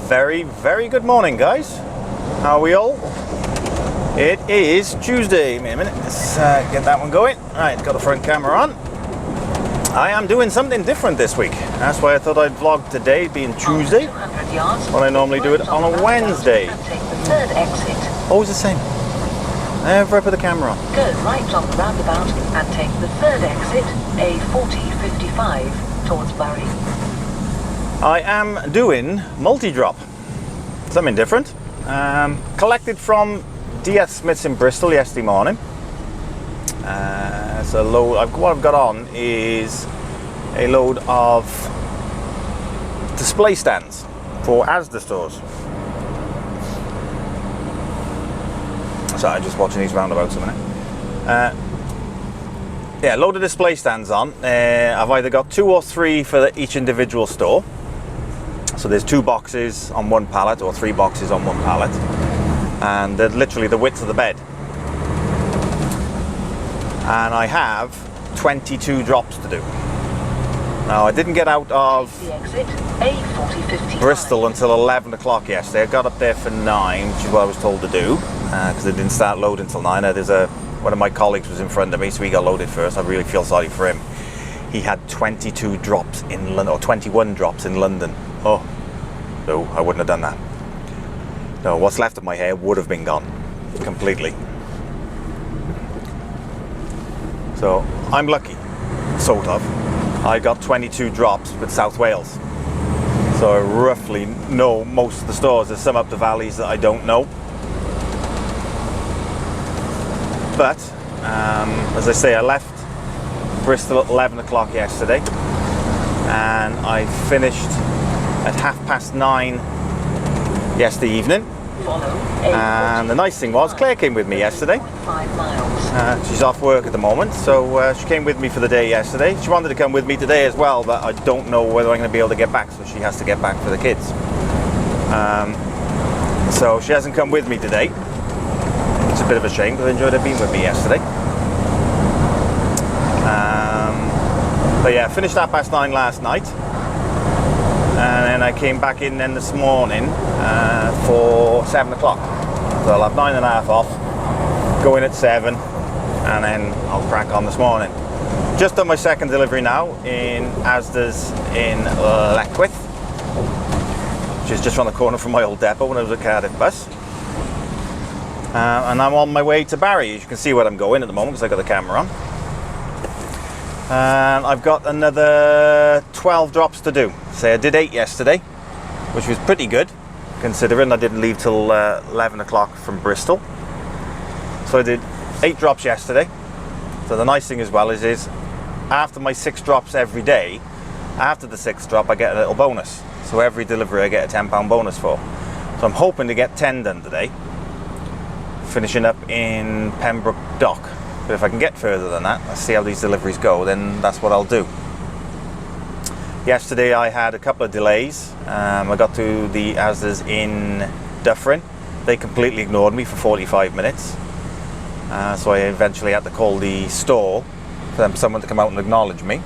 very good morning, guys. How are we all? It is Tuesday. Wait a minute, let's get that one going. Alright, got the front camera on. I am doing something different this week. That's why I thought I'd vlog today, being Tuesday, when I normally do it on a Wednesday. Always the same. Never put the camera on. Go right on the roundabout and take the third exit, A4055, towards Bury. I am doing multi-drop. Something different. Collected from DS Smiths in Bristol yesterday morning. So what I've got on is a load of display stands for Asda stores. Sorry, just watching these roundabouts a minute. Yeah, load of display stands on. I've either got 2 or 3 for each individual store. So there's 2 boxes on one pallet or 3 boxes on one pallet, and they're literally the width of the bed. And I have 22 drops to do. Now, I didn't get out of Bristol until 11 o'clock yesterday. I got up there for 9, which is what I was told to do, because it didn't start loading until 9. One of my colleagues was in front of me, so he got loaded first. I really feel sorry for him. He had 22 drops in London, or 21 drops in London. Oh, no, I wouldn't have done that. No, what's left of my hair would have been gone completely. So I'm lucky, sort of. I got 22 drops with South Wales. So I roughly know most of the stores. There's some up the valleys that I don't know. But, as I say, I left Bristol at 11 o'clock yesterday. And I finished at 9:30 yesterday evening. And the nice thing was, Claire came with me yesterday. She's off work at the moment, so she came with me for the day yesterday. She wanted to come with me today as well, but I don't know whether I'm going to be able to get back, so she has to get back for the kids. So she hasn't come with me today. It's a bit of a shame, because I enjoyed her being with me yesterday. But yeah, finished at 9:30 last night. And then I came back in then this morning for 7 o'clock. So I'll have 9.5 off, go in at 7, and then I'll crack on this morning. Just done my second delivery now in Asda's in Leckwith, which is just around the corner from my old depot when I was at Cardiff bus. And I'm on my way to Barry. As you can see where I'm going at the moment because I've got the camera on. And I've got another 12 drops to do. So I did 8 yesterday, which was pretty good, considering I didn't leave till 11 o'clock from Bristol. So I did 8 drops yesterday. So the nice thing as well is after my 6 drops every day, after the 6th drop I get a little bonus. So every delivery I get a £10 bonus for. So I'm hoping to get 10 done today, finishing up in Pembroke Dock. But if I can get further than that, let's see how these deliveries go, then that's what I'll do. Yesterday I had a couple of delays. I got to the Asda's in Dufferin. They completely ignored me for 45 minutes. So I eventually had to call the store for someone to come out and acknowledge me.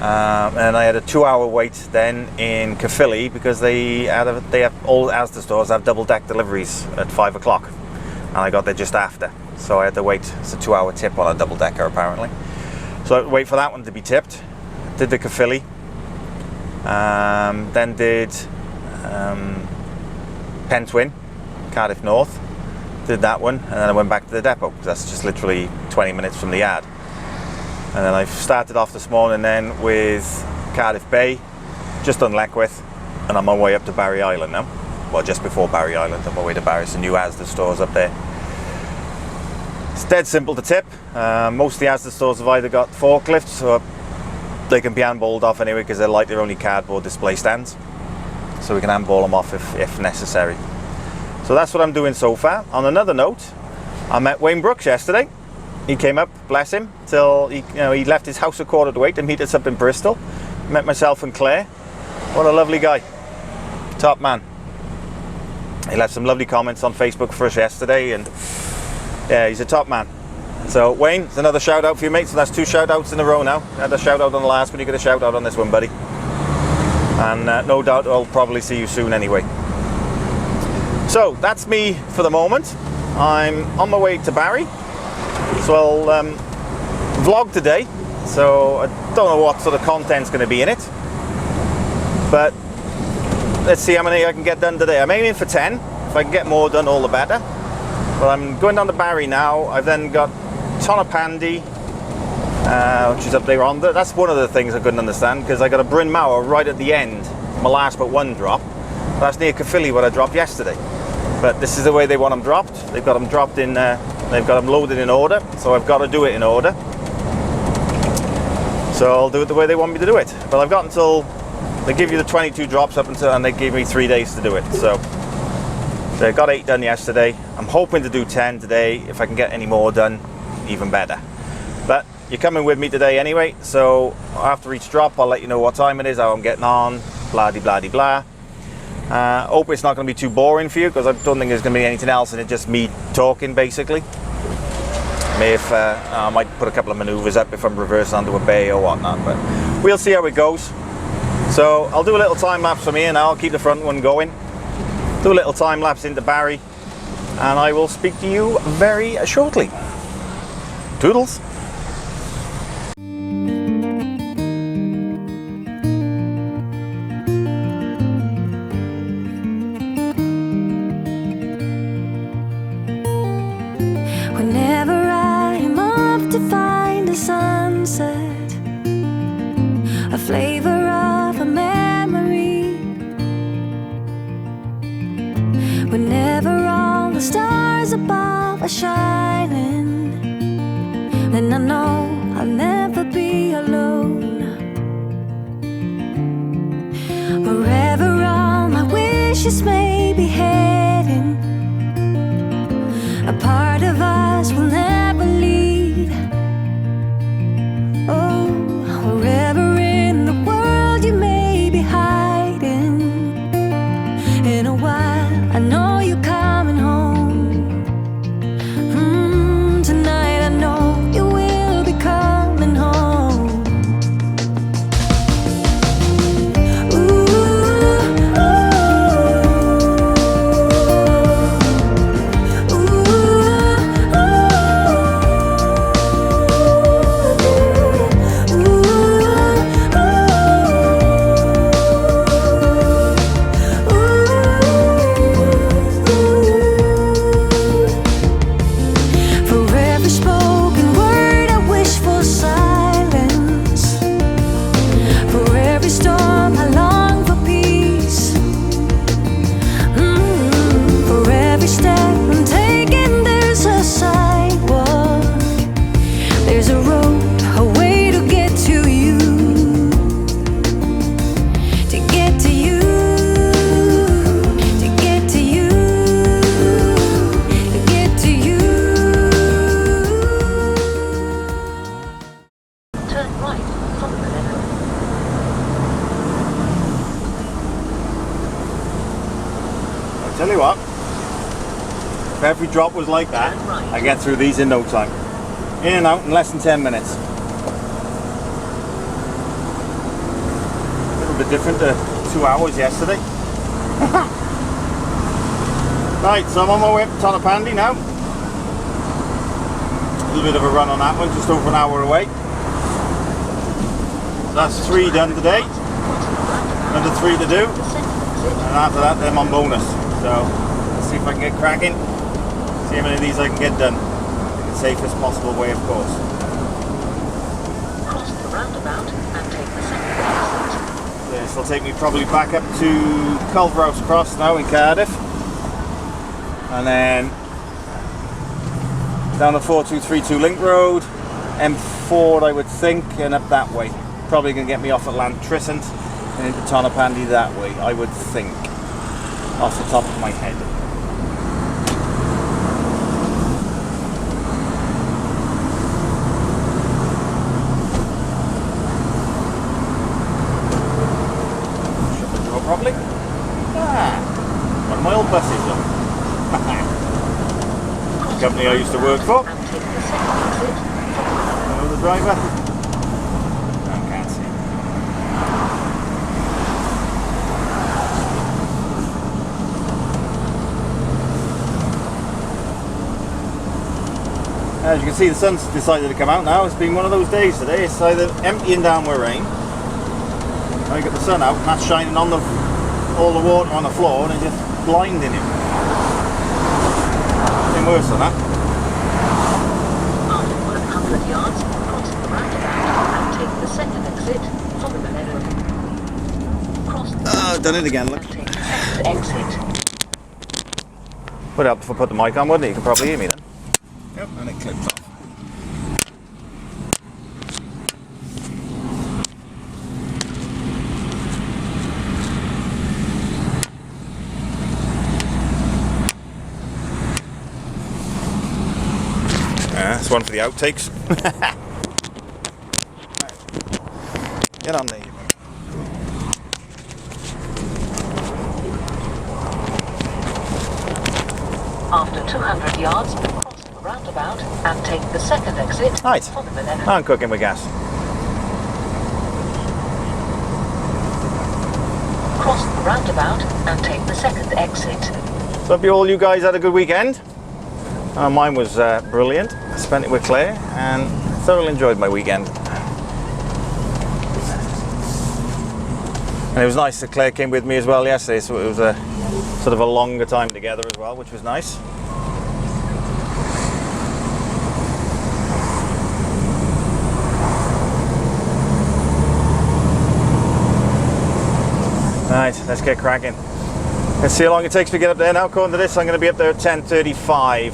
And I had a 2-hour wait then in Caerphilly because they have all Asda stores have double-deck deliveries at 5 o'clock. And I got there just after. So I had to wait. It's a 2-hour tip on a double-decker apparently. So I had to wait for that one to be tipped. Did the Caerphilly. Then did Pentwyn, Cardiff North. Did that one, and then I went back to the depot because that's just literally 20 minutes from the yard. And then I started off this morning then with Cardiff Bay, just done Leckwith, and I'm on my way up to Barry Island now. Well, just before Barry Island, on my way to Barry. It's a new Asda stores up there. It's dead simple to tip. Most of the Asda stores have either got forklifts or they can be handballed off anyway because they're like they're only cardboard display stands. So we can handball them off if necessary. So that's what I'm doing so far. On another note, I met Wayne Brooks yesterday. He came up, bless him, till he left his house at 7:45 to meet us up in Bristol. Met myself and Claire. What a lovely guy. Top man. He left some lovely comments on Facebook for us yesterday, and yeah, he's a top man. So Wayne, it's another shout out for you, mate. So that's 2 shout outs in a row now. I had a shout out on the last one, you get a shout out on this one, buddy. and no doubt I'll probably see you soon anyway. So that's me for the moment. I'm on my way to Barry, so I'll vlog today. So I don't know what sort of content's going to be in it, but let's see how many I can get done today. I'm aiming for 10. If I can get more done, all the better. But I'm going down to Barry now. I've then got Tonopandi, which is up there on the. That's one of the things I couldn't understand, because I got a Bryn Mawr right at the end, my last but one drop. That's near Caerphilly, where I dropped yesterday. But this is the way they want them dropped. They've got them dropped in. They've got them loaded in order, so I've got to do it in order. So I'll do it the way they want me to do it. But I've got until they give you the 22 drops up until, and they gave me 3 days to do it. So I got 8 done yesterday. I'm hoping to do 10 today. If I can get any more done, even better. But you're coming with me today anyway. So after each drop, I'll let you know what time it is, how I'm getting on, blah de blah de blah. Hope it's not going to be too boring for you, because I don't think there's going to be anything else in it, just me talking basically. I might put a couple of maneuvers up if I'm reversing onto a bay or whatnot, but we'll see how it goes. So I'll do a little time lapse from here now. I'll keep the front one going. Do a little time lapse into Barry, and I will speak to you very shortly. Toodles. Whenever I'm up to find a sunset, a flavor of a memory, whenever all the stars above are shining, then I know I'll never be alone. Wherever all my wishes may be heading, a part of us will never leave. Oh, wherever in the world you may be hiding, in a while I know you're coming home. Tonight I know you will be coming home. Ooh, Tell you what, if every drop was like that, I get through these in no time. In and out in less than 10 minutes. A little bit different to 2 hours yesterday. Right, so I'm on my way up to Tonopandi now. A little bit of a run on that one, just over an hour away. So that's 3 done today. Another 3 to do. And after that, then I'm on bonus. So let's see if I can get cracking. See how many of these I can get done in the safest possible way, of course. Cross the roundabout and take the second exit. This will take me probably back up to Culverhouse Cross now in Cardiff, and then down the 4232 Link Road, M4 I would think, and up that way. Probably going to get me off at Lantrisant and into Tonopandi that way, I would think, off the top of my head. Shut the door properly. One of my old buses, look. The company I used to work for. Know the driver? I can't see. As you can see, the sun's decided to come out now. It's been one of those days today. It's either emptying down with rain, or you got the sun out and that's shining on all the water on the floor and it's just blinding him. Nothing worse than that. After 100 yards, cross the roundabout and take the second exit from the middle. Cross the I've done it again, look. and take the second exit. Would help if I put the mic on, wouldn't it? You can probably hear me then. Yep, and it clips off. That's one for the outtakes. Get on there. After 200 yards, cross the roundabout and take the second exit Right. from the middle. I'm cooking with gas. Cross the roundabout and take the second exit. So hope all you guys had a good weekend. Mine was brilliant. I spent it with Claire and thoroughly enjoyed my weekend. And it was nice that Claire came with me as well yesterday, so it was a sort of a longer time together as well, which was nice. Right, let's get cracking. Let's see how long it takes to get up there now. According to this, I'm going to be up there at 10:35.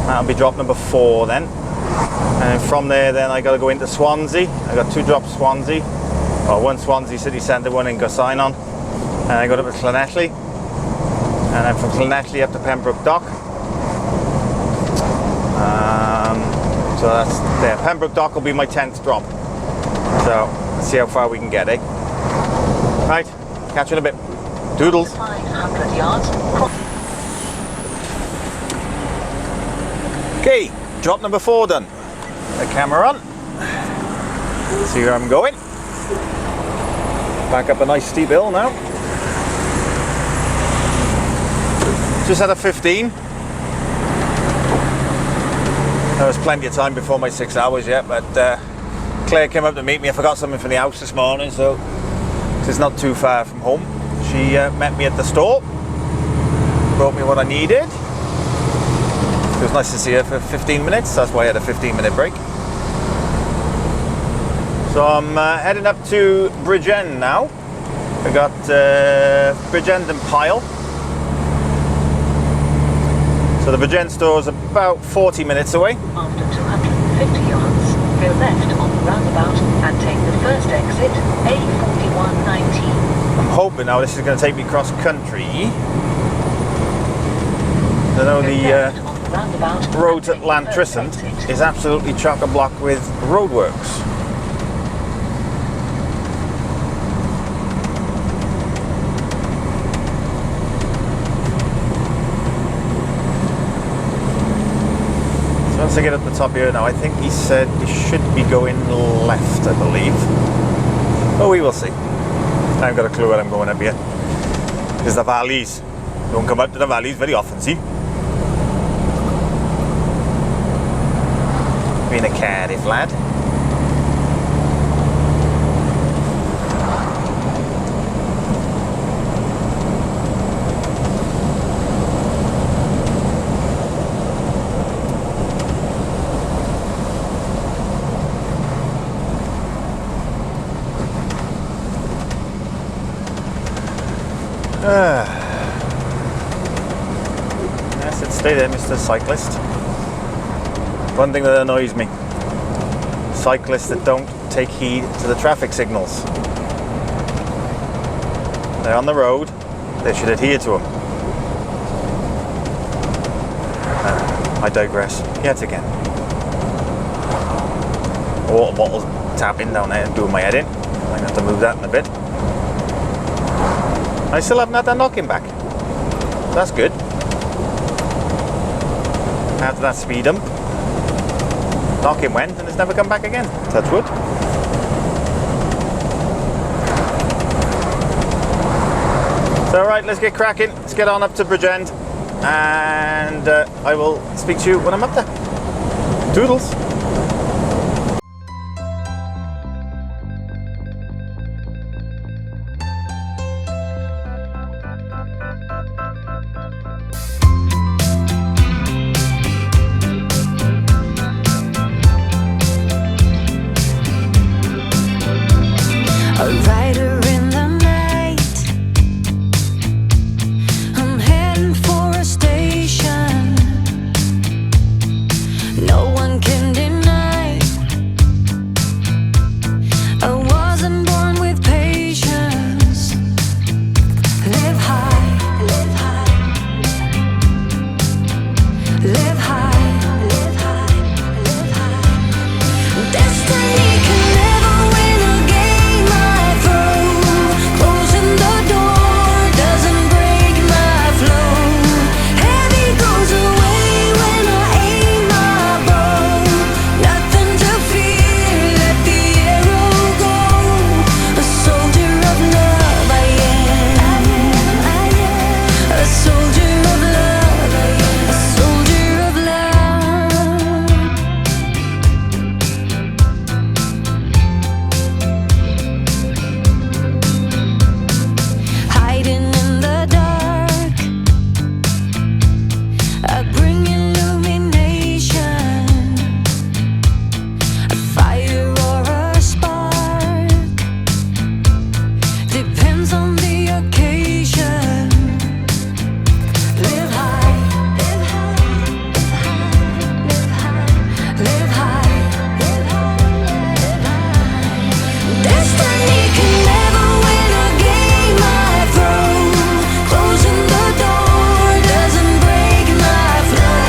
That'll be drop number 4 then. And from there, then I got to go into Swansea. I got 2 drops Swansea. Well, one Swansea City Centre, one in Gosainon. And I got up to Llanelli. And then from Llanelli up to Pembroke Dock. So that's there. Pembroke Dock will be my 10th drop. So let's see how far we can get, eh? Right, catch you in a bit. Doodles. 500 yards, cross. Okay, drop number 4 done. The camera on. See where I'm going. Back up a nice steep hill now. Just had a 15. There was plenty of time before my 6 hours yet, but Claire came up to meet me. I forgot something from the house this morning, so it's not too far from home. She met me at the store, brought me what I needed. It was nice to see her for 15 minutes, that's why I had a 15-minute break. So I'm heading up to Bridgend now. I got Bridgend and Pyle. So the Bridgend store is about 40 minutes away. After 250 yards, go left on the roundabout and take the first exit, A4119. I'm hoping now this is going to take me cross country. I know the road at Lantrisant is absolutely chock-a-block with roadworks. So once I get up the top here now, I think he said we should be going left, I believe. Oh, we will see. I haven't got a clue where I'm going up here. There's the valleys. Don't come up to the valleys very often, see? Being a Cardiff lad. Yes, it stay there, Mr. Cyclist. One thing that annoys me. Cyclists that don't take heed to the traffic signals. They're on the road, they should adhere to them. I digress, yet again. The water bottle's tapping down there and doing my head in. I'm going to have to move that in a bit. I still haven't had that knocking back. That's good. After that speed hump, knocking went and it's never come back again. Touch wood. So right, let's get cracking. Let's get on up to Bridgend and I will speak to you when I'm up there. Toodles. A rider in the night, I'm heading for a station. No one can deny I wasn't born with patience. Live high, live high, live high, live high, live high. Destiny can never win a game I throw. Closing the door doesn't break my flow. Heavy goes away when I aim my bow. Nothing to fear, let the arrow go. A soldier of love I am. A soldier of love I am. A soldier of love. Hiding in the dark, I bring illumination. A fire or a spark depends on the occasion. Live high, live high, live high, live high, live high, live high. Destiny can never win a game I throw. Closing the door doesn't break my flow.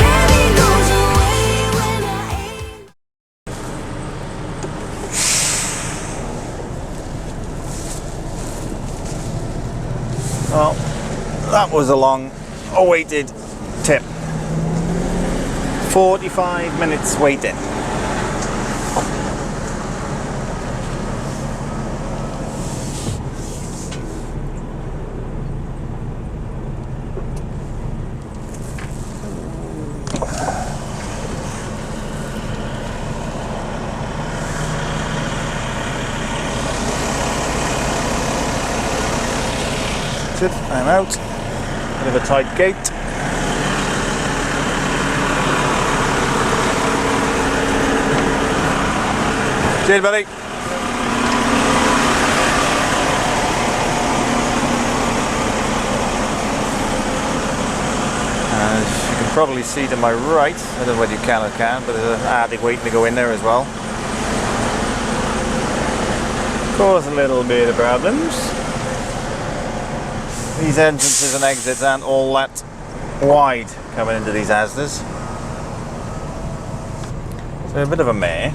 Heavy goes away when I aim. Well, that was a long awaited tip. 45 minutes waiting. That's it, I'm out. Bit of a tight gate. Cheers, buddy. As you can probably see to my right, I don't know whether you can or can't, but there's an attic waiting to go in there as well. Cause a little bit of problems. These entrances and exits aren't all that wide coming into these Asdas. So a bit of a mare.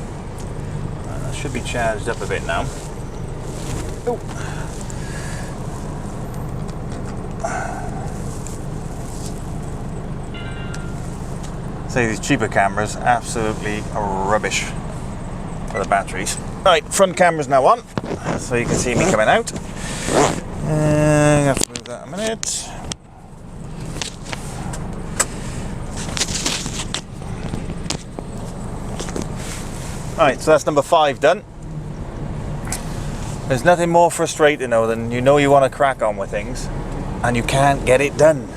Should be charged up a bit now. Oh. So these cheaper cameras, absolutely rubbish for the batteries. Right, front camera's now on, so you can see me coming out. I have to move that a minute. Right, so that's number 5 done. There's nothing more frustrating though than you want to crack on with things and you can't get it done.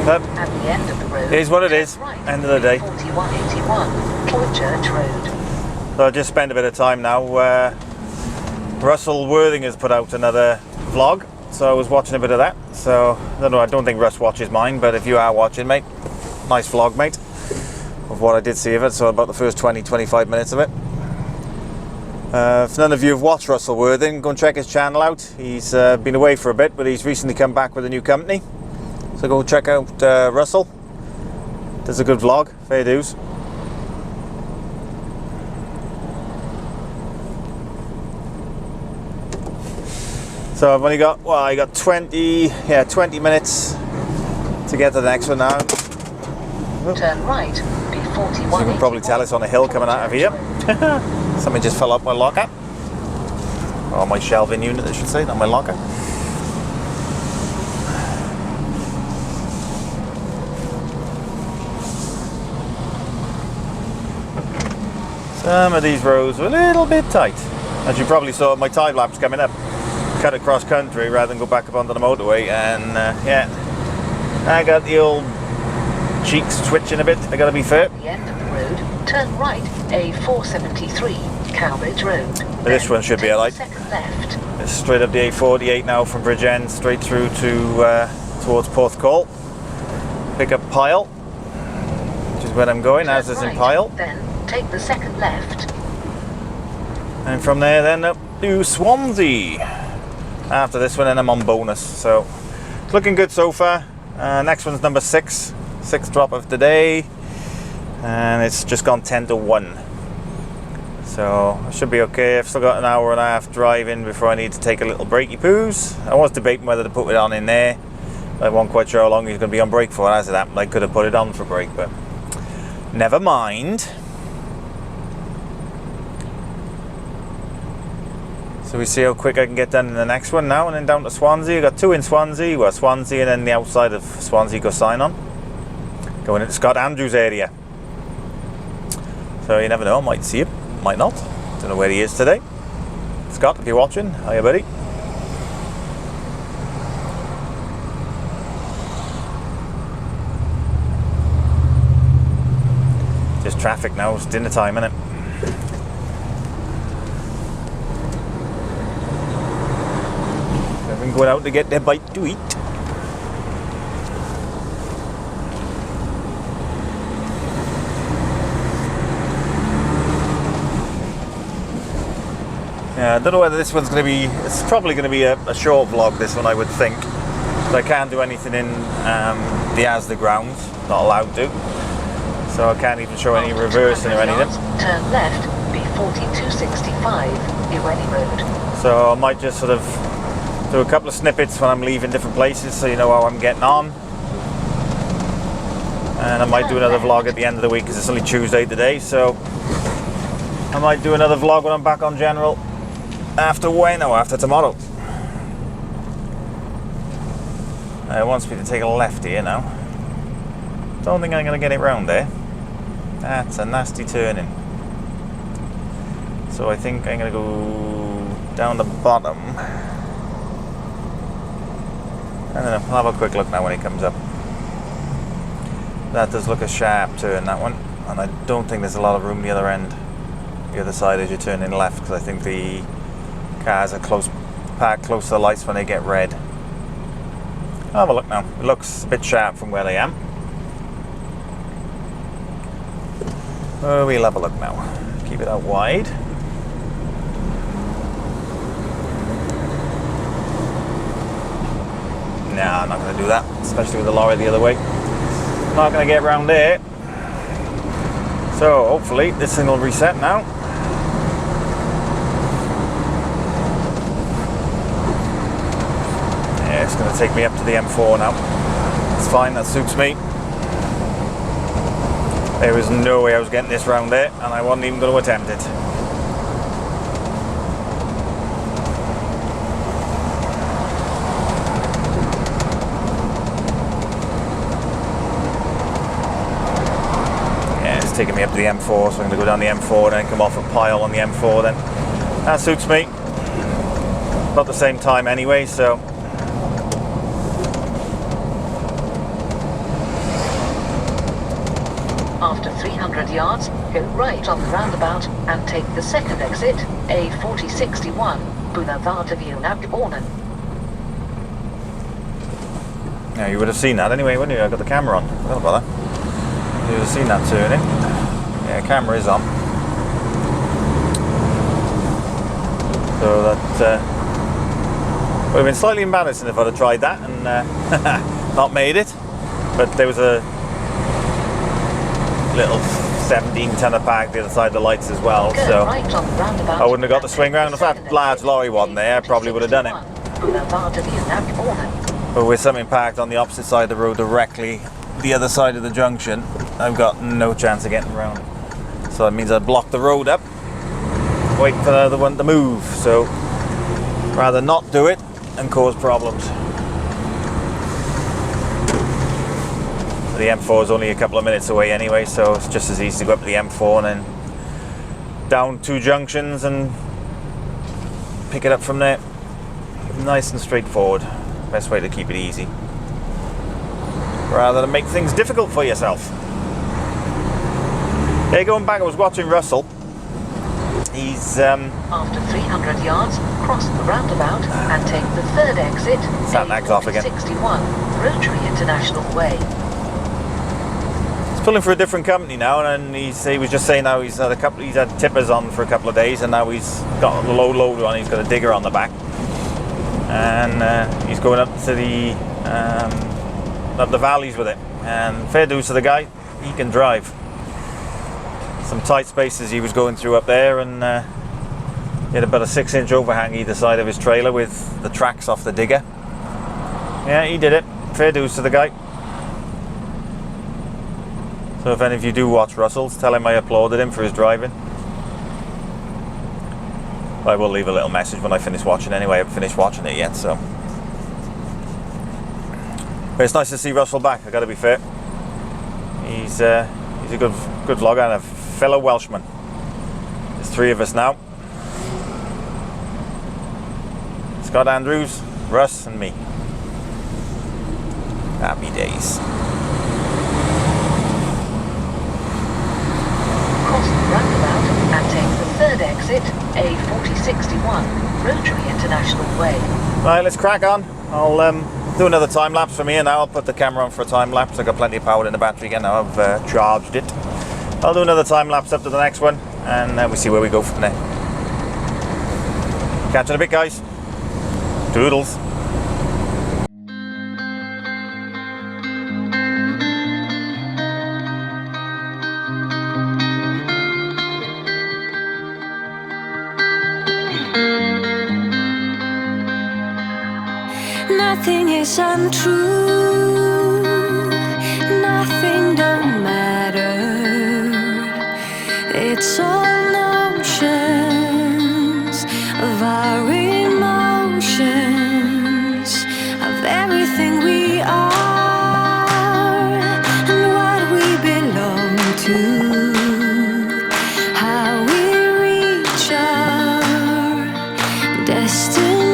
But At the end of the road, it is what it is. right, End of the day. 4181 Church Road. So I just spent a bit of time now. Russell Worthing has put out another vlog, so I was watching a bit of that. So I don't think Russ watches mine, but if you are watching, mate, nice vlog, mate, of what I did see of it. So about the first 20-25 minutes of it. If none of you have watched Russell Worthing, go and check his channel out. He's been away for a bit, but he's recently come back with a new company. So go check out Russell. Does a good vlog, fair dues. So I've only got, well, I got 20 minutes to get to the next one now. Turn right, B41. So you can probably tell it's on a hill coming out of here. Something just fell up my locker. Or my shelving unit, I should say, not my locker. Some of these roads were a little bit tight. As you probably saw my time lapse coming up. Cut across country rather than go back up onto the motorway, and yeah, I got the old cheeks twitching a bit, I gotta be fair. At the end of the road, turn right, A473, Cowbridge Road. This one should be alright. Second left. It's straight up the A48 now from Bridgend, straight through to towards Porthcawl. Pick up Pyle, which is where I'm going, Turn as is in right, Pyle. Then take the second left. And from there then up to Swansea. After this one, then I'm on bonus. So it's looking good so far. Next one's number 6, 6th drop of the day, and it's just gone 10 to 1. So I should be okay. I've still got an hour and a half driving before I need to take a little breaky poos. I was debating whether to put it on in there. I wasn't quite sure how long he's going to be on break for. As it happened, I could have put it on for break, but never mind. So we see how quick I can get done in the next one now, and then down to Swansea. I've got 2 in Swansea, well, Swansea and then the outside of Swansea go sign on. Going into Scott Andrews area. So you never know, I might see him, might not. Don't know where he is today. Scott, if you're watching, hiya buddy. Just traffic now, it's dinner time, innit? Everyone going out to get their bite to eat. Yeah, I don't know whether this one's going to be, it's probably going to be a short vlog, this one I would think. But I can't do anything in the Asda grounds, not allowed to. So I can't even show any reversing or anything. Turn left, B4265, Irene Road. So I might just sort of do a couple of snippets when I'm leaving different places so you know how I'm getting on. And I might do another vlog at the end of the week because it's only Tuesday today, so I might do another vlog when I'm back on general after tomorrow. It wants me to take a left here now. Don't think I'm going to get it round there. That's a nasty turning. So I think I'm going to go down the bottom. I don't know, I'll have a quick look now when it comes up. That does look a sharp turn, that one. And I don't think there's a lot of room the other end. The other side as you're turning left, because I think the cars are parked close to the lights when they get red. I'll have a look now. It looks a bit sharp from where I am. Oh, we'll have a look now. Keep it out wide. Nah, I'm not going to do that, especially with the lorry the other way. Not going to get around there. So hopefully this thing will reset now. Yeah, it's going to take me up to the M4 now. It's fine, that suits me. There was no way I was getting this round there, and I wasn't even going to attempt it. Yeah, it's taking me up to the M4, so I'm going to go down the M4 and then come off a Pyle on the M4 then. That suits me. About the same time anyway, so. After 300 yards, go right on the roundabout and take the second exit, A4061, Boulevard de Villeneuve-Ornon. Yeah, you would have seen that anyway, wouldn't you? I got the camera on. Forgot about that. You would have seen that turning. Yeah, camera is on. So that would have been slightly embarrassing if I'd have tried that and not made it. But there was a little 17-tonner parked the other side of the lights as well, so I wouldn't have got the swing round. If that large lorry wasn't there, I probably would have done it. But with something parked on the opposite side of the road directly the other side of the junction, I've got no chance of getting around. So that means I'd block the road up, waiting for the other one to move. So rather not do it and cause problems. The M4 is only a couple of minutes away anyway, so it's just as easy to go up to the M4 and then down 2 junctions and pick it up from there. Nice and straightforward. Best way to keep it easy, rather than make things difficult for yourself. Yeah, going back, I was watching Russell. He's After 300 yards, cross the roundabout and take the third exit, Sat-nav's off again. 61, Rotary International Way. he's pulling for a different company now, and he was just saying now he's had tippers on for a couple of days, and now he's got a low loader on. He's got a digger on the back, and he's going up to the valleys with it. And fair dues to the guy, he can drive. Some tight spaces he was going through up there, and he had about a 6-inch overhang either side of his trailer with the tracks off the digger. Yeah, he did it. Fair dues to the guy. So if any of you do watch Russell's, tell him I applauded him for his driving. I will leave a little message when I finish watching anyway. I haven't finished watching it yet, so. But it's nice to see Russell back, I gotta be fair. He's a good vlogger and a fellow Welshman. There's 3 of us now. Scott Andrews, Russ and me. Happy days. Cross the roundabout and take the third exit, A4061, Rotary International Way. Right, let's crack on. I'll do another time lapse from here now. I'll put the camera on for a time lapse. I've got plenty of power in the battery again now. I've charged it. I'll do another time lapse up to the next one, and we'll see where we go from there. Catch you in a bit, guys. Doodles. Nothing is untrue, nothing don't matter. It's all notions of our emotions, of everything we are and what we belong to, how we reach our destination.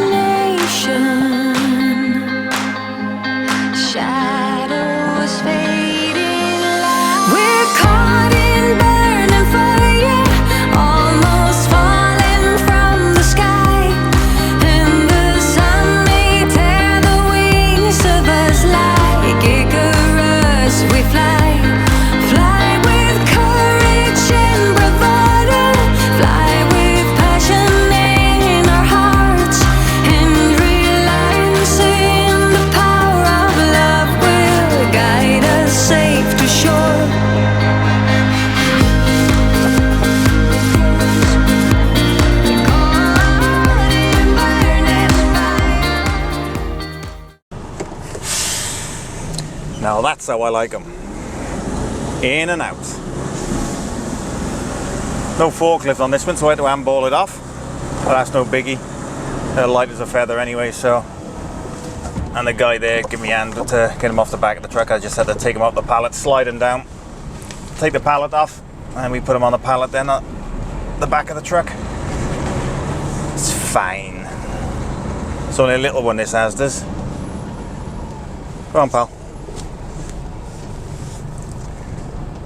Shadows fading light. We're caught in burning fire, almost falling from the sky. And the sun may tear the wings of us like Icarus. We fly, fly with courage and bravado, fly with passion in our hearts, and realizing the power of love will guide us safe to shore. Caught in burning fire. Now that's how I like them. In and out. No forklift on this one, so I had to handball it off. But that's no biggie. They're light as a feather anyway, so. And the guy there gave me a hand to get him off the back of the truck. I just had to take him off the pallet, slide him down, take the pallet off, and we put him on the pallet then at the back of the truck. It's fine. It's only a little one, this Asda's. Go on, pal.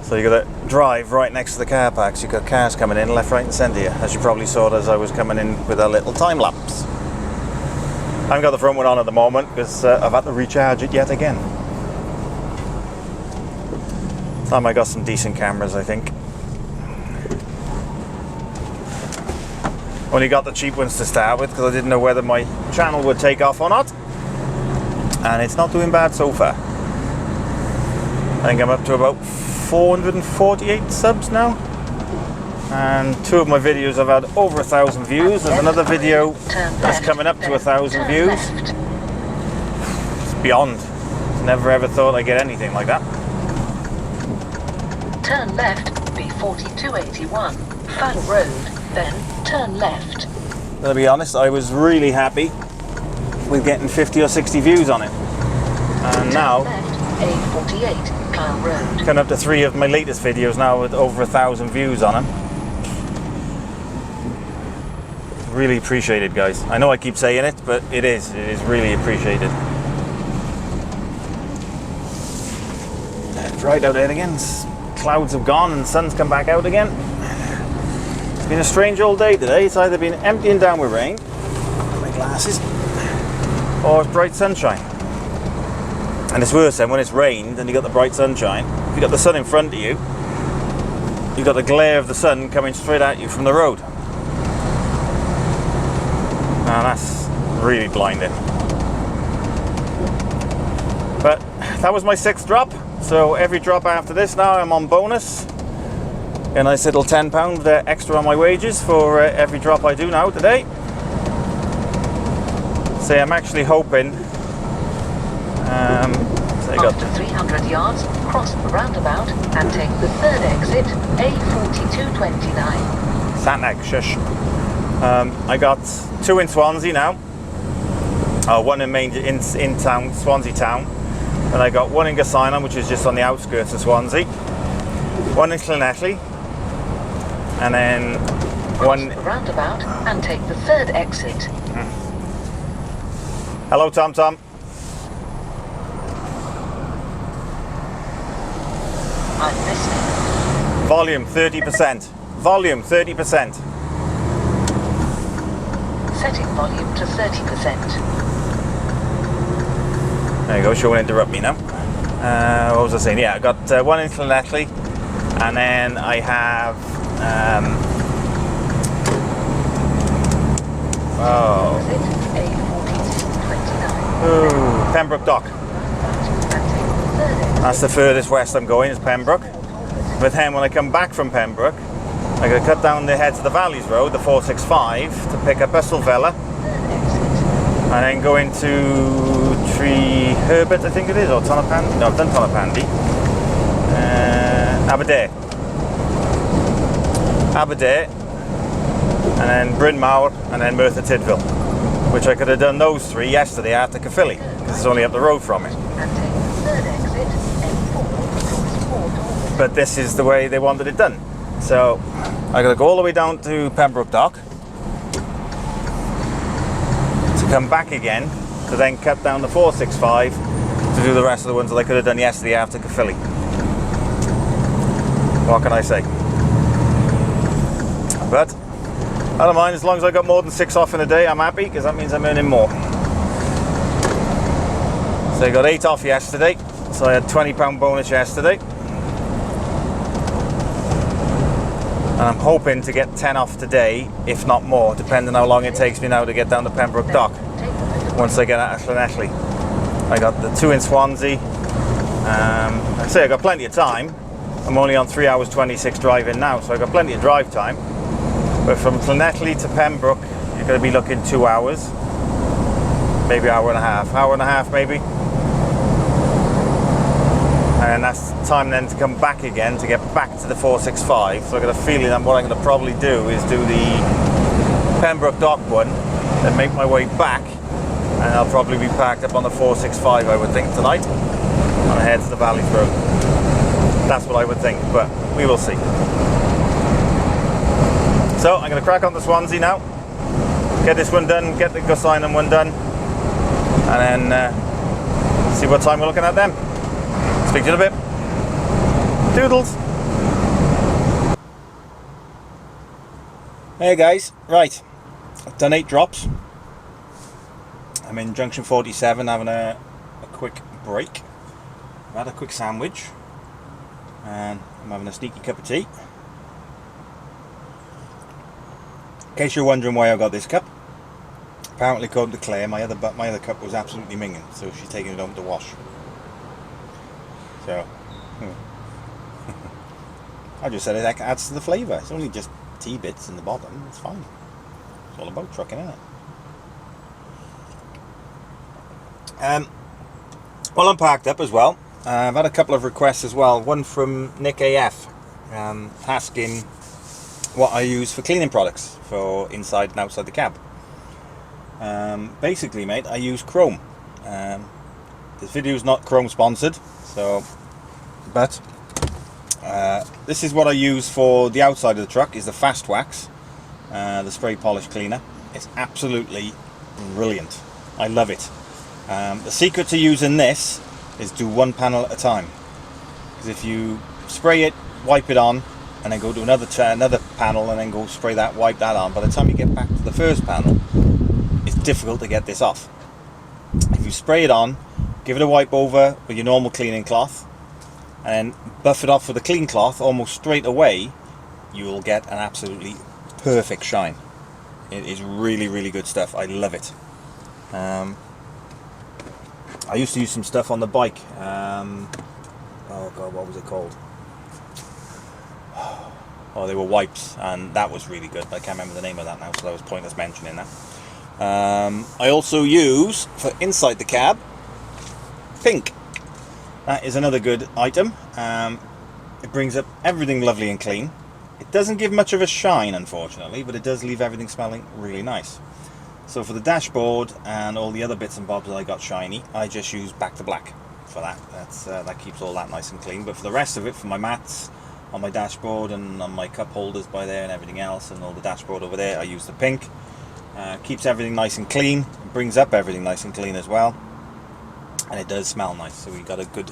So you got to drive right next to the car parks. You've got cars coming in left, right and centre here, as you probably saw as I was coming in with a little time lapse. I haven't got the front one on at the moment because I've had to recharge it yet again. Time I got some decent cameras, I think. Only got the cheap ones to start with because I didn't know whether my channel would take off or not. And it's not doing bad so far. I think I'm up to about 448 subs now. And 2 of my videos have had over 1,000 views. There's another video that's coming up to 1,000 views. It's beyond. Never ever thought I'd get anything like that. Turn left, B4281, Fowler Road, then turn left. To be honest, I was really happy with getting 50 or 60 views on it. And now, Left, A48, Clown Road. coming up to 3 of my latest videos now with over 1,000 views on them. really appreciated, guys. I know I keep saying it, but it is really appreciated. It's right out there again. Clouds have gone and the sun's come back out again. It's been a strange old day today. It's either been emptying down with rain, my glasses, or it's bright sunshine. And it's worse then when it's rained and you got the bright sunshine. If you got the sun in front of you, you've got the glare of the sun coming straight at you from the road. And that's really blinding. But that was my 6th drop. So every drop after this now I'm on bonus. A nice little £10 extra on my wages for every drop I do now today. So I'm actually hoping. After 300 yards, cross the roundabout and take the 3rd exit, A4229. Satnag, shush. I got 2 in Swansea now. 1 in town, Swansea town. And I got 1 in Gosainon, which is just on the outskirts of Swansea. 1 in Llanelli. And then Cross 1... the roundabout and take the 3rd exit. Hello, Tom Tom. I'm listening. Volume 30%. Volume 30%. Setting volume to 30%. There you go, she won't interrupt me now. What was I saying? Yeah, I got 1 in Llanelli, and then I have Exit A4229. Pembroke Dock. And take the 3rd exit. That's the furthest west I'm going, is Pembroke. But then when I come back from Pembroke, I got to cut down the head to the Valleys Road, the 465, to pick up Busselvella, and then go into Tree Herbert, I think it is, or Tonopandi. No, I've done Tonopandi. Aberdare, and then Bryn Mawr, and then Merthyr Tydfil, which I could have done those 3 yesterday after Caerphilly, because it's only up the road from it. And take the 3rd exit, A4, But this is the way they wanted it done. So I got to go all the way down to Pembroke Dock to come back again, to then cut down the 465 to do the rest of the ones that I could have done yesterday after Caerphilly. What can I say? But I don't mind, as long as I got more than 6 off in a day, I'm happy, because that means I'm earning more. So I got 8 off yesterday, so I had £20 bonus yesterday. And I'm hoping to get 10 off today, if not more, depending how long it takes me now to get down to Pembroke Dock. Once I get out of Llanelli. I got the 2 in Swansea. I say I got plenty of time. I'm only on 3 hours 26 driving now, so I got plenty of drive time. But from Llanelli to Pembroke, you're going to be looking 2 hours, maybe hour and a half maybe. And that's time then to come back again to get back to the 465. So I got a feeling that what I'm going to probably do is do the Pembroke Dock one, then make my way back, and I'll probably be parked up on the 465, I would think, tonight, and head to the Valleys Road. That's what I would think, but we will see. So I'm going to crack on to Swansea now, get this one done, get the Gosainon one done, and then see what time we're looking at then. Speak to you in a bit. Doodles. Hey guys, right, I've done 8 drops. I'm in junction 47 having a quick break. I've had a quick sandwich and I'm having a sneaky cup of tea. In case you're wondering why I got this cup, apparently according to Claire, my other cup was absolutely minging, so she's taking it home to wash. So I just said it adds to the flavour. It's only just tea bits in the bottom, it's fine. It's all about trucking, isn't it? Well, I'm parked up as well. I've had a couple of requests as well. One from Nick AF asking what I use for cleaning products for inside and outside the cab. Basically, mate, I use Chrome. This video is not Chrome sponsored, so but this is what I use for the outside of the truck, is the Fast Wax, the spray polish cleaner. It's absolutely brilliant. I love it. The secret to using this is do one panel at a time. Because if you spray it, wipe it on, and then go to another panel and then go spray that, wipe that on, by the time you get back to the first panel, it's difficult to get this off. If you spray it on, give it a wipe over with your normal cleaning cloth, and buff it off with a clean cloth almost straight away, you will get an absolutely perfect shine. It is really, really good stuff. I love it. I used to use some stuff on the bike. Oh god, what was it called? Oh, they were wipes, and that was really good. But I can't remember the name of that now, so that was pointless mentioning that. I also use, for inside the cab, pink. That is another good item. It brings up everything lovely and clean. It doesn't give much of a shine, unfortunately, but it does leave everything smelling really nice. So for the dashboard and all the other bits and bobs that I got shiny, I just use back to black for that. That keeps all that nice and clean. But for the rest of it, for my mats on my dashboard and on my cup holders by there and everything else, and all the dashboard over there, I use the pink. Keeps everything nice and clean. It brings up everything nice and clean as well, and it does smell nice. So you got a good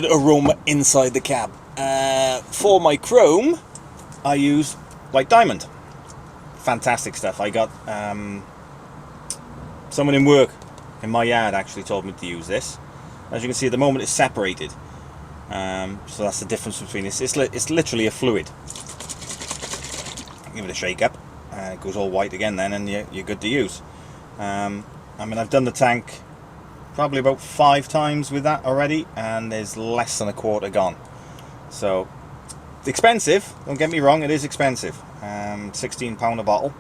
aroma inside the cab. For my chrome, I use white diamond. Fantastic stuff. I got someone in work in my yard actually told me to use this. As you can see at the moment it's separated, so that's the difference between this. It's literally a fluid. Give it a shake up, it goes all white again then, and you're good to use. I mean, I've done the tank probably about 5 times with that already, and there's less than a quarter gone. So it's expensive, don't get me wrong, it is expensive. £16 a bottle,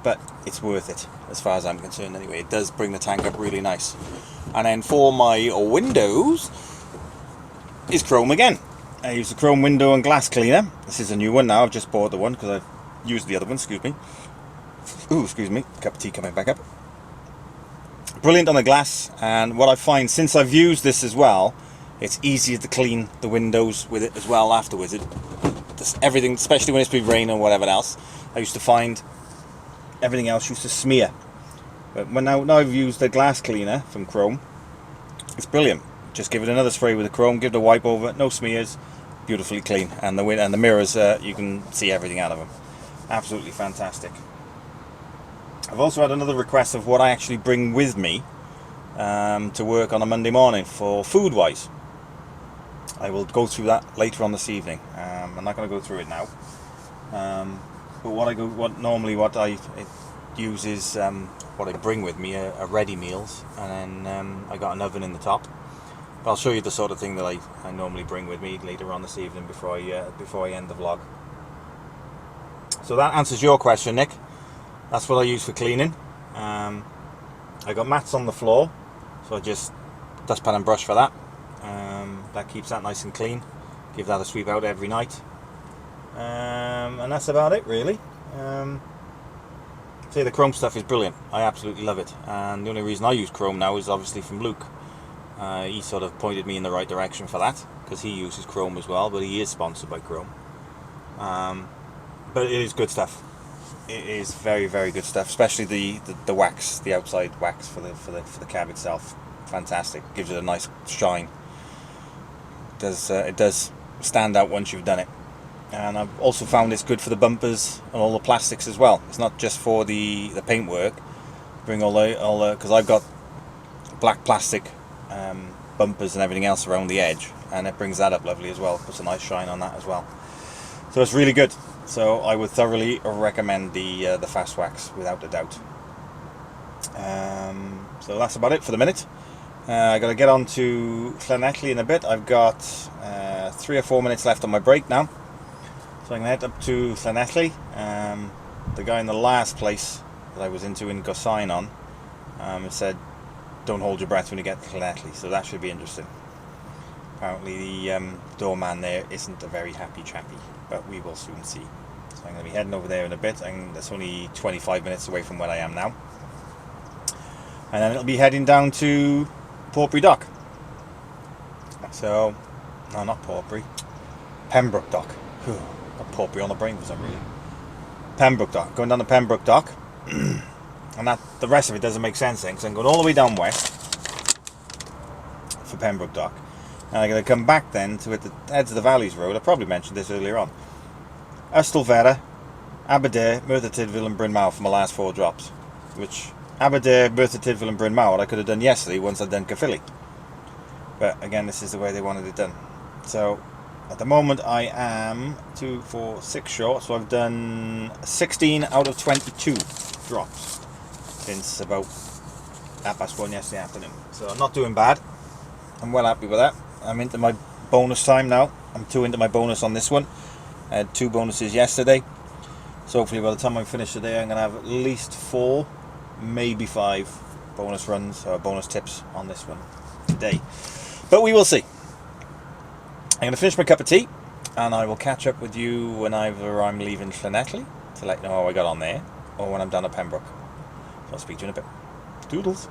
but it's worth it as far as I'm concerned anyway. It does bring the tank up really nice. And then for my windows is chrome again. I use the chrome window and glass cleaner. This is a new one now. I've just bought the one because I've used the other one. Excuse me. Ooh, excuse me. Cup of tea coming back up. Brilliant on the glass. And what I find since I've used this as well, it's easier to clean the windows with it as well afterwards. Everything, especially when it's been raining or whatever else, I used to find everything else used to smear. But now I've used the glass cleaner from Chrome, it's brilliant. Just give it another spray with the Chrome, give it a wipe over, no smears, beautifully clean. And the mirrors, you can see everything out of them. Absolutely fantastic. I've also had another request of what I actually bring with me to work on a Monday morning for food-wise. I will go through that later on this evening. I'm not going to go through it now. But what I use is what I bring with me are ready meals, and then I got an oven in the top. But I'll show you the sort of thing that I normally bring with me later on this evening before I end the vlog. So that answers your question, Nick. That's what I use for cleaning. I got mats on the floor, so I just dustpan and brush for that. That keeps that nice and clean. Give that a sweep out every night. And that's about it really. The Chrome stuff is brilliant. I absolutely love it. And the only reason I use Chrome now is obviously from Luke. He sort of pointed me in the right direction for that, because he uses Chrome as well, but he is sponsored by Chrome. But it is good stuff. It is very, very good stuff, especially the wax, the outside wax for the cab itself. Fantastic. Gives it a nice shine. It does stand out once you've done it. And I've also found it's good for the bumpers and all the plastics as well. It's not just for the paintwork. Bring all the because I've got black plastic bumpers and everything else around the edge, and it brings that up lovely as well. Puts a nice shine on that as well. So it's really good. So I would thoroughly recommend the Fast Wax without a doubt. So that's about it for the minute. I got to get on to Llanelli in a bit. I've got 3 or 4 minutes left on my break now, so I'm going to head up to Llanelli. The guy in the last place that I was into in Gosain said, "Don't hold your breath when you get to Llanelli," so that should be interesting. Apparently the doorman there isn't a very happy chappy, but we will soon see. So I'm going to be heading over there in a bit, and that's only 25 minutes away from where I am now. And then it'll be heading down to Portbury Dock. So, no, not Portbury, Pembroke Dock. Got Portbury on the brain for some reason. Pembroke Dock, going down the Pembroke Dock, and that the rest of it doesn't make sense then, because I'm going all the way down west for Pembroke Dock, and I'm going to come back then to the Heads of the Valleys Road. I probably mentioned this earlier on. Ystalfera, Aberdare, Merthyr Tydfil and Bryn Mawr for my last 4 drops, which Aberdare, Merthyr Tydfil and Bryn Mawr I could have done yesterday once I'd done Caerphilly, but again this is the way they wanted it done. So at the moment I am 2, 4, 6 short, so I've done 16 out of 22 drops since about 1:30 yesterday afternoon. So I'm not doing bad. I'm well happy with that. I'm into my bonus time now. I'm 2 into my bonus on this one. I had 2 bonuses yesterday. So hopefully by the time I finish today I'm going to have at least 4, maybe 5 bonus runs or bonus tips on this one today. But we will see. I'm going to finish my cup of tea and I will catch up with you when either I'm leaving Llanelli to let you know how I got on there, or when I'm down at Pembroke. So I'll speak to you in a bit. Doodles.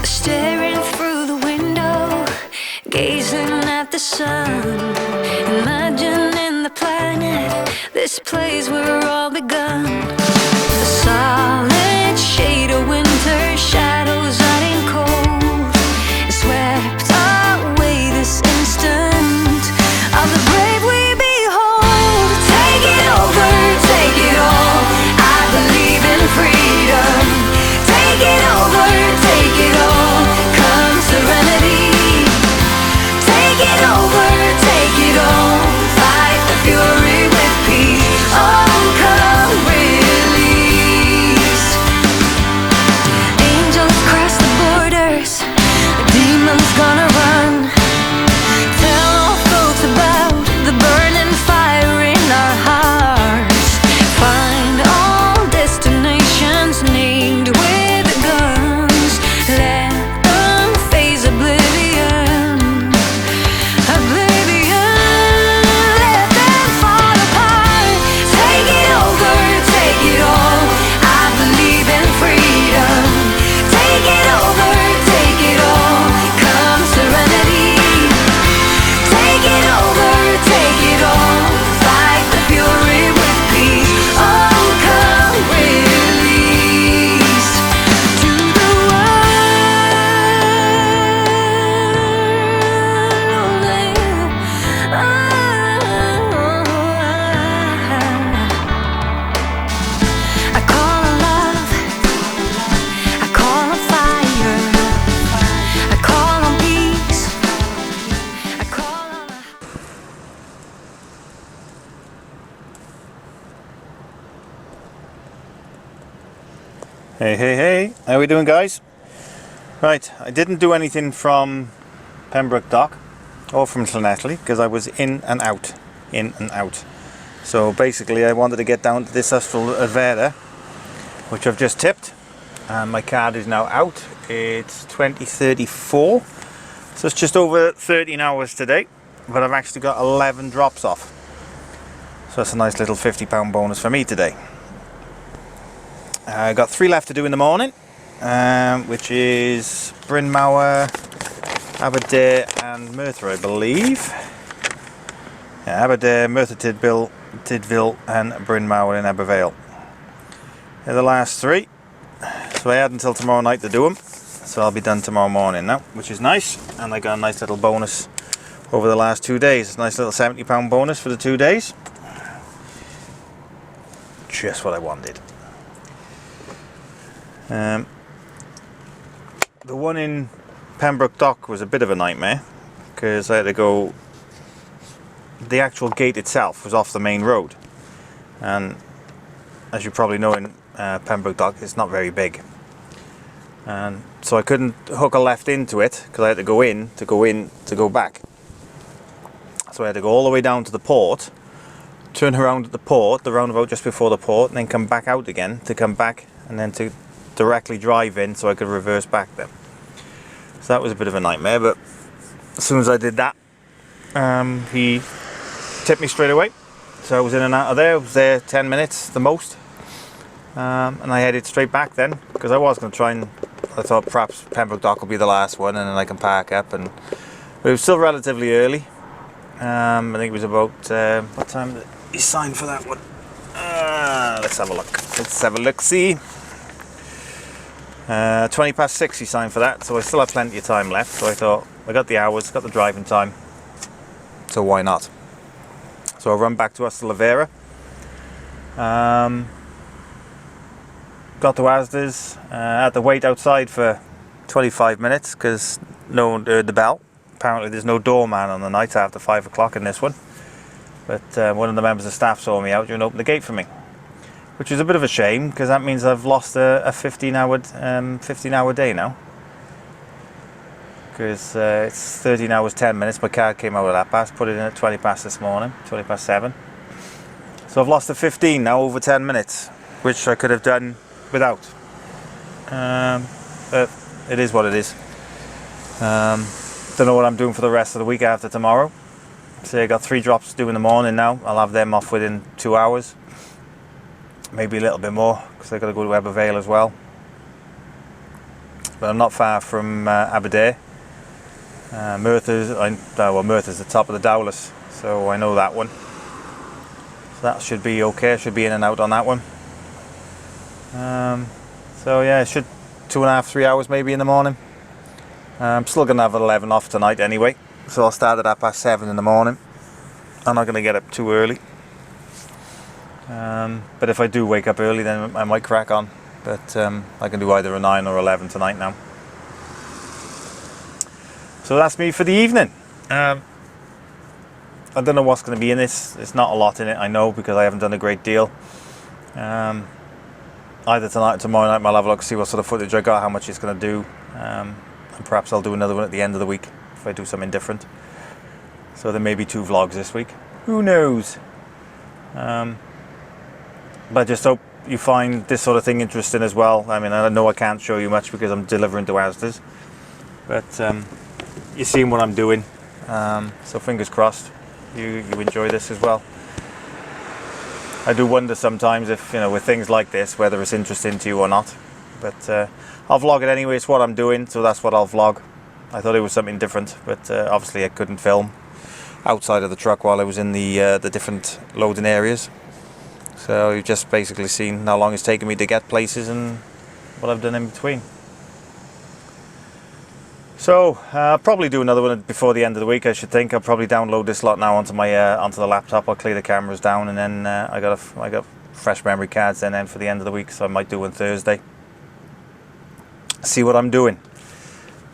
Staring through the window, gazing at the sun, imagining the planet, this place where it all begun. The solid shade of winter, shadows running cold, swept away this instant of the brave we behold. Take it over, take it all, I believe in freedom. Take it over, take it all, come serenity. Take it over, take it all, fight the fury with peace. Oh, come release. Angels cross the borders, the demons gonna run. Tell all folks about the burning fire in our hearts. Find all destinations named with guns. Let them face oblivion, oblivion. Let them fall apart. Take it over, take it all, I believe in freedom. Take it over, take it all, come serenity. Take it over, take it all, fight the fury with peace. Oh, come release to the I call on love, I call on fire, I call on peace, I call on Hey, hey, hey. How we doing, guys? Right, I didn't do anything from Pembroke Dock or from Llanelli because I was in and out. So basically I wanted to get down to this Ystalfera, which I've just tipped, and my card is now out. It's 2034, so it's just over 13 hours today, but I've actually got 11 drops off. So that's a nice little £50 bonus for me today. I got 3 left to do in the morning, which is Bryn Mawr, Aberdare and Merthyr, I believe. Yeah, Aberdare, Merthyr Tydfil and Bryn Mawr in Abervale. They're the last 3. So I had until tomorrow night to do them. So I'll be done tomorrow morning now, which is nice. And I got a nice little bonus over the last 2 days. A nice little £70 bonus for the 2 days. Just what I wanted. The one in Pembroke Dock was a bit of a nightmare because I had to go. The actual gate itself was off the main road, and as you probably know, in Pembroke Dock it's not very big, and so I couldn't hook a left into it because I had to go in to go back. So I had to go all the way down to the port, turn around at the port, the roundabout just before the port, and then come back out again to come back and then to directly drive in so I could reverse back then. So that was a bit of a nightmare, but as soon as I did that, he tipped me straight away. So I was in and out of there. I was there 10 minutes the most, and I headed straight back then because I was going to try and I thought perhaps Pembroke Dock will be the last one, and then I can park up. But it was still relatively early. I think it was about what time did he sign for that one? Let's have a look. Let's have a look. See, 20 past 6 he signed for that, so I still have plenty of time left. So I thought, I got the hours, got the driving time, so why not? So I run back to Astorvera. Got to Asda's, had to wait outside for 25 minutes because no one heard the bell. Apparently there's no doorman on the night after 5 o'clock in this one. But one of the members of staff saw me out and opened the gate for me, which is a bit of a shame because that means I've lost a 15-hour day now. Because it's 13 hours 10 minutes. My card came out at 8:30, put it in at 20 past this morning, 20 past 7. So I've lost a 15 now, over 10 minutes, which I could have done without. But it is what it is. Don't know what I'm doing for the rest of the week after tomorrow. So I got 3 drops to do in the morning now. I'll have them off within 2 hours. Maybe a little bit more, because I've got to go to Ebervale as well. But I'm not far from Aberdare. Merthyr's the top of the Dowless, so I know that one. So that should be okay. Should be in and out on that one. So yeah, it should 2.5, 3 hours maybe in the morning. I'm still gonna have 11 off tonight anyway, so I'll start at 7:30 in the morning. I'm not gonna get up too early. But if I do wake up early, then I might crack on. But I can do either a 9 or 11 tonight now. So that's me for the evening. I don't know what's going to be in this. There's not a lot in it, I know, because I haven't done a great deal. Either tonight or tomorrow night I'll have a look, see what sort of footage I got, how much it's going to do. And perhaps I'll do another one at the end of the week if I do something different. So there may be 2 vlogs this week. Who knows? But I just hope you find this sort of thing interesting as well. I mean, I know I can't show you much because I'm delivering to Asda's, but you're seeing what I'm doing, so fingers crossed you enjoy this as well. I do wonder sometimes if, with things like this, whether it's interesting to you or not, but I'll vlog it anyway. It's what I'm doing, so that's what I'll vlog. I thought it was something different, but obviously I couldn't film outside of the truck while I was in the different loading areas. So you've just basically seen how long it's taken me to get places and what I've done in between. So I'll probably do another one before the end of the week, I should think. I'll probably download this lot now onto my onto the laptop. I'll clear the cameras down, and then I got fresh memory cards then for the end of the week. So I might do one Thursday. See what I'm doing.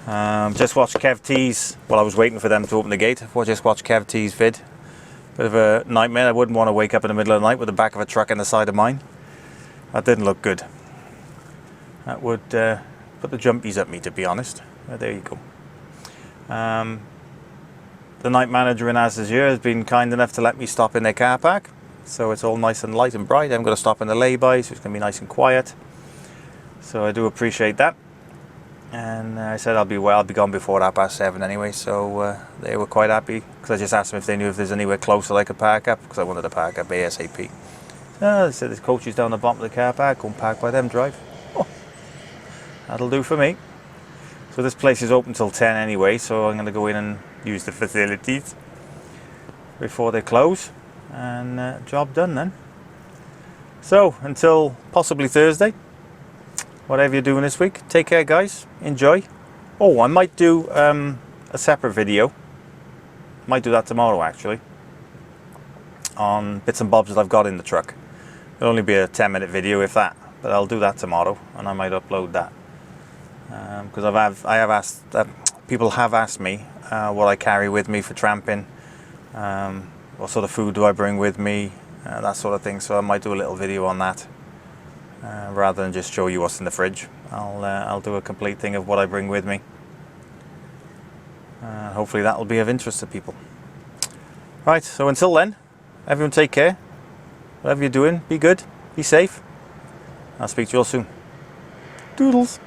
Just watched Kev T's while I was waiting for them to open the gate. Just watched Kev T's vid. Bit of a nightmare. I wouldn't want to wake up in the middle of the night with the back of a truck in the side of mine. That didn't look good. That would put the jumpies at me, to be honest. There you go. The night manager in Asda's has been kind enough to let me stop in their car park. So it's all nice and light and bright. I'm going to stop in the lay-by, so it's going to be nice and quiet. So I do appreciate that. And I said I'll be gone before 7:30 anyway, so they were quite happy, because I just asked them if they knew if there's anywhere closer I could park up, because I wanted to park up ASAP. They said there's coaches down the bottom of the car park, go and park by them, drive. Oh, that'll do for me. So this place is open till 10 anyway, so I'm going to go in and use the facilities before they close, and job done then. So until possibly Thursday, whatever you're doing this week, take care guys, enjoy. Oh, I might do a separate video, might do that tomorrow actually, on bits and bobs that I've got in the truck. It'll only be a 10-minute video if that, but I'll do that tomorrow, and I might upload that. Because people have asked me what I carry with me for tramping, what sort of food do I bring with me, that sort of thing, so I might do a little video on that. Rather than just show you what's in the fridge, I'll do a complete thing of what I bring with me. Hopefully that will be of interest to people. Right, so until then, everyone take care. Whatever you're doing, be good, be safe. I'll speak to you all soon. Doodles.